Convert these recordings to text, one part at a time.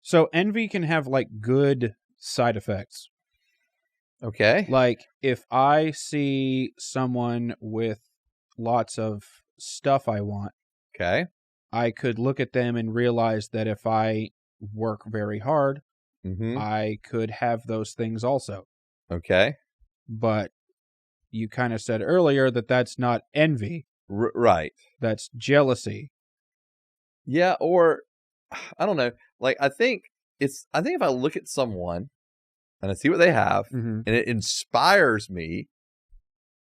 So envy can have like good side effects. Okay. Like if I see someone with lots of stuff I want, Okay. I could look at them and realize that if I work very hard, Mm-hmm. I could have those things also. Okay. But you kind of said earlier that that's not envy. Right. That's jealousy. Yeah. Or I don't know. Like, I think if I look at someone and I see what they have, Mm-hmm. and it inspires me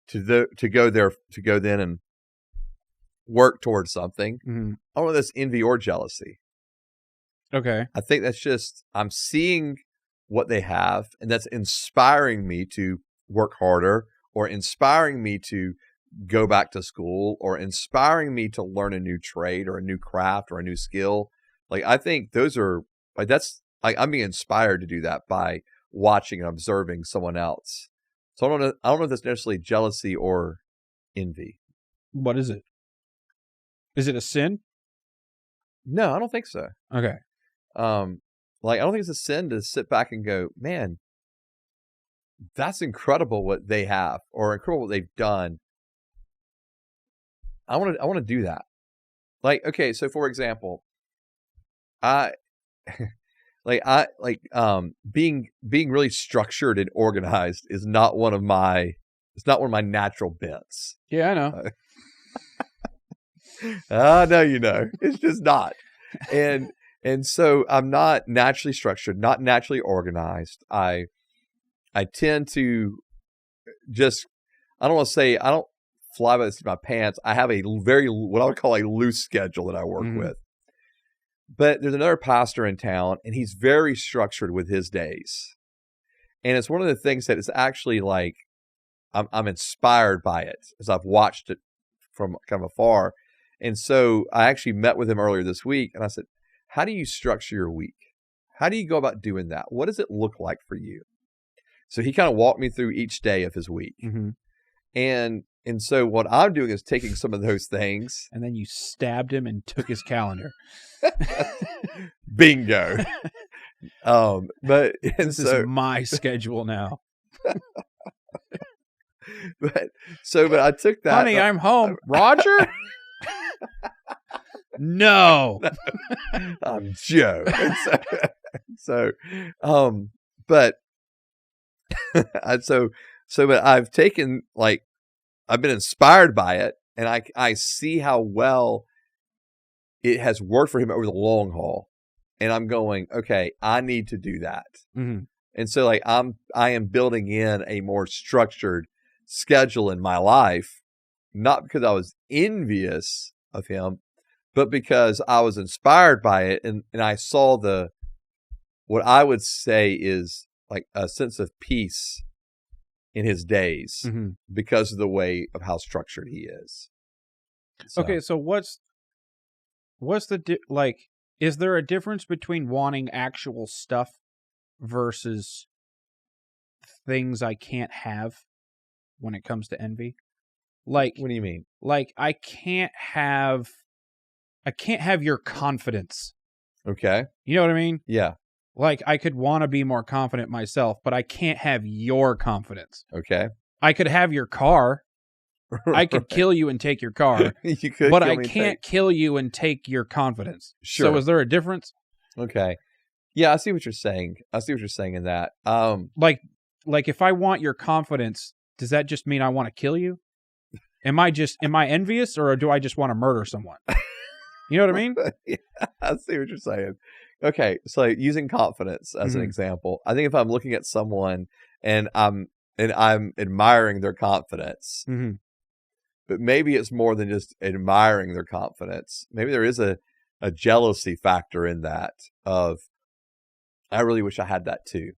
to go then and work towards something. Mm-hmm. I don't know if that's envy or jealousy. Okay. I think that's just I'm seeing what they have, and that's inspiring me to work harder, or inspiring me to go back to school, or inspiring me to learn a new trade or a new craft or a new skill. Like, I think those are like that's like I'm being inspired to do that by watching and observing someone else. So I don't know if that's necessarily jealousy or envy. What is it? Is it a sin? No, I don't think so. Okay. Like, I don't think it's a sin to sit back and go, man, that's incredible what they have, or incredible what they've done. I want to do that. Like, okay, so for example, I being really structured and organized is not one of my natural bents. Yeah, I know. No, it's just not. And so I'm not naturally structured, not naturally organized. I tend to just, I don't want to say, I don't fly by the seat of my pants. I have a very, what I would call a loose schedule that I work with. But there's another pastor in town, and he's very structured with his days. And it's one of the things that is actually like, I'm inspired by it as I've watched it from kind of afar. And so I actually met with him earlier this week, and I said, how do you structure your week? How do you go about doing that? What does it look like for you? So he kind of walked me through each day of his week. Mm-hmm. And so what I'm doing is taking some of those things. And then you stabbed him and took his calendar. Bingo. But this is my schedule now. But I took that. Honey, I'm home. Roger? No. I'm Joe. But but I've taken, like, I've been inspired by it, and I see how well it has worked for him over the long haul. And I'm going, okay, I need to do that. Mm-hmm. And so, like, I am building in a more structured schedule in my life, not because I was envious of him, but because I was inspired by it, and I saw what I would say is like a sense of peace in his days because of the way of how structured he is. So. Okay, so what's the is there a difference between wanting actual stuff versus things I can't have when it comes to envy? Like, what do you mean? Like, I can't have your confidence. Okay. You know what I mean? Yeah. Like, I could want to be more confident myself, but I can't have your confidence. Okay. I could have your car. I could kill you and take your car. You could, but I can't kill you and take your confidence. Sure. So is there a difference? Okay. Yeah, I see what you're saying. In that. Like if I want your confidence, does that just mean I want to kill you? Am I envious, or do I just want to murder someone? You know what I mean? Yeah, I see what you're saying. Okay, so using confidence as an example, I think if I'm looking at someone and I'm admiring their confidence, but maybe it's more than just admiring their confidence. Maybe there is a jealousy factor in that of, I really wish I had that too.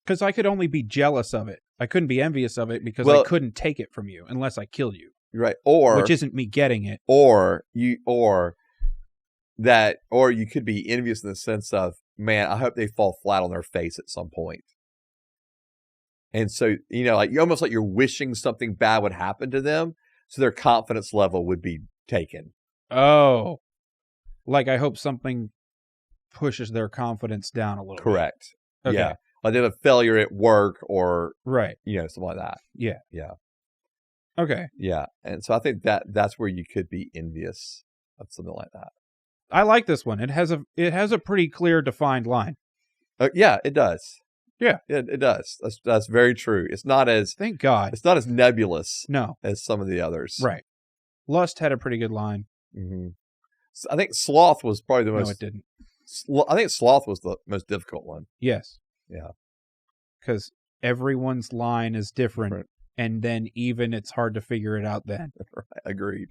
Because I could only be jealous of it. I couldn't be envious of it because I couldn't take it from you unless I killed you. Right. Or which isn't me getting it. Or you could be envious in the sense of, man, I hope they fall flat on their face at some point. And so, like, you almost like you're wishing something bad would happen to them, so their confidence level would be taken. Oh. Like, I hope something pushes their confidence down a little Correct. bit. Okay. Yeah. Like then a failure at work or, Right. something like that. Yeah. Yeah. Okay. Yeah. And so I think that's where you could be envious of something like that. I like this one. It has a pretty clear defined line. Yeah, it does. Yeah. It does. That's very true. It's not as Thank God. It's not as nebulous No. as some of the others. Right. Lust had a pretty good line. Mm-hmm. So I think sloth was probably the most. No, it didn't. I think sloth was the most difficult one. Yes. Yeah. Because everyone's line is different. And then even it's hard to figure it out then. Agreed.